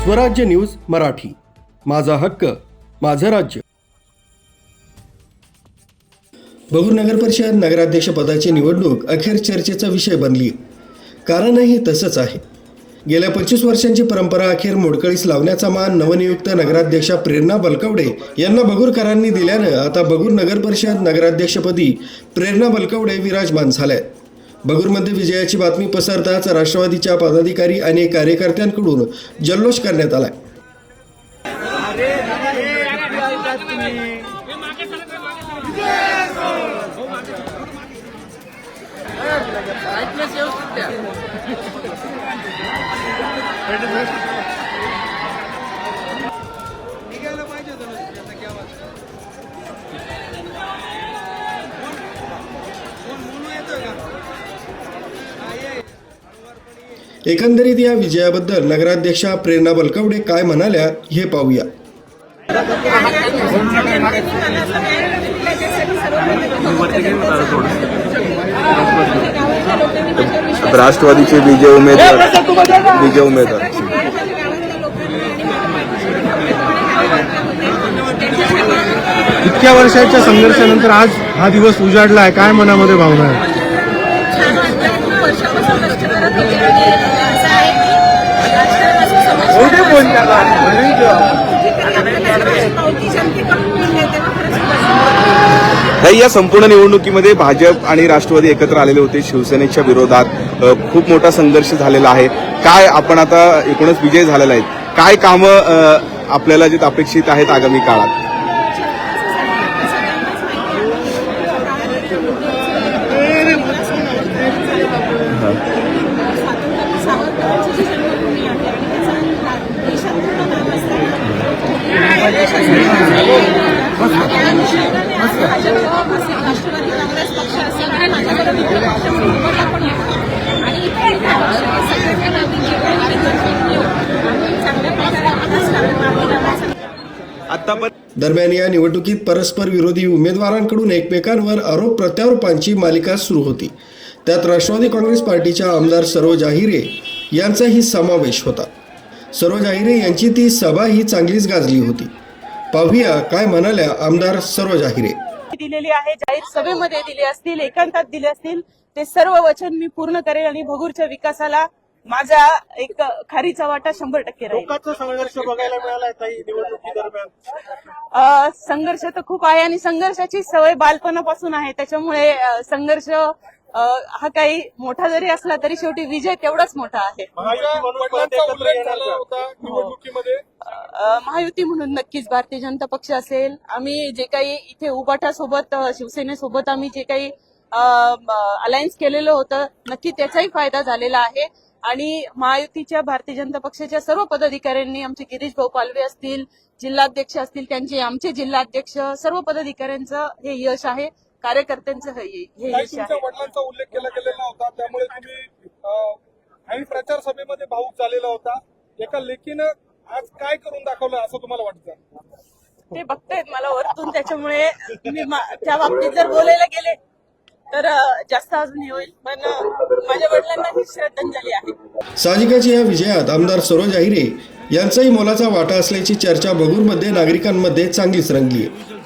स्वराज्य न्यूज मराठी, माझा हक्क माझं राज्य। बगूर नगर परिषद नगराध्यक्ष पदाची निवडणूक अखेर चर्चेचा विषय बनली। कारणही तसंच आहे। गेल्या 25 वर्षांची परंपरा अखेर मोडकळीस लावण्याचा मान नवनियुक्त नगराध्यक्षा प्रेरणा बलकवडे यांना बगूरकरांनी दिल्यानं आता बगूर नगर परिषद नगराध्यक्षपदी प्रेरणा बलकवडे विराजमान झाल्या। बगूरमध्ये विजयाची बातमी पसरताच राष्ट्रवादीच्या पदाधिकारी आणि कार्यकर्त्यांकडून जल्लोष करण्यात आला। एकंदरीत या विजयाबद्दल नगराध्यक्षा प्रेरणा बलकवडे काय म्हणाल्या हे पाहूया। राष्ट्रवादीचे विजय उमेदवार इतक्या वर्षाच्या संघर्षानंतर आज हा दिवस उजाडला आहे, काय मनामध्ये भावना आहे? या संपूर्ण निवडणुकीमध्ये भाजप आणि राष्ट्रवादी एकत्र आलेले होते। शिवसेनेच्या विरोधात खूप मोठा संघर्ष झालेला आहे। काय आपण आता एकूणच विजय झालेला आहे, काय कामं आपल्याला जे अपेक्षित आहेत आगामी काळात? दरम्यान या निवडणुकीत परस्पर विरोधी उमेदवारांकडून एकमेकांवर आरोप प्रत्यारोपांची मालिका सुरू होती। त्यात राष्ट्रवादी काँग्रेस पार्टीच्या आमदार सरोज आहिरे यांचाही समावेश होता। सरोज आहिरे यांची ती सभाही चांगलीच गाजली होती। पाहूया काय म्हणाल्या आमदार सरोज आहिरे। दिलेली आहे, जाहीर सभेमध्ये दिले असतील, एकांतात दिले असतील, ते सर्व वचन मी पूर्ण करेल आणि भगूरच्या विकासाला माझा एक खारीचा वाटा 100% राहील। लोकांचा संघर्ष बघायला मिळाला ताई निवडणुकी दरम्यान? संघर्ष तर खूप आहे आणि संघर्षाची सवय बालपणापासून आहे, त्याच्यामुळे संघर्ष हा काही मोठा जरी असला तरी शेवटी विजय तेवढाच मोठा आहे। महायुती म्हणून नक्कीच भारतीय जनता पक्ष असेल। आम्ही जे काही इथे उबाटासोबत शिवसेनेसोबत आम्ही जे काही अलायन्स केलेलं होतं, नक्की त्याचाही फायदा झालेला आहे आणि महायुतीच्या भारतीय जनता पक्षाच्या सर्व पदाधिकाऱ्यांनी, आमचे गिरीश भाऊ पालवे असतील, जिल्हाध्यक्ष असतील, त्यांचे आमचे जिल्हाध्यक्ष, सर्व पदाधिकाऱ्यांचं हे यश आहे, कार्यकर्त्यांचं हे यश आहे। वडिलांचा उल्लेख केला गेलेला होता, त्यामुळे तुम्ही प्रचार सभेमध्ये भाऊक झालेला होता। एका लेखीनं आज काय करून दाखवलं असं तुम्हाला वाटतं? ते बघतायत मला वरतून, त्याच्यामुळे मी त्या बाबतीत जर बोलायला गेले तर जास्त अजून हे होईल, पण माझ्या वडिलांना ही श्रद्धांजली आहे। साहजिकच या विजयात आमदार सरोज आहिरे यांचाही मोलाचा वाटा असल्याची चर्चा बगूरमध्ये नागरिकांमध्ये चांगलीच रंगली आहे।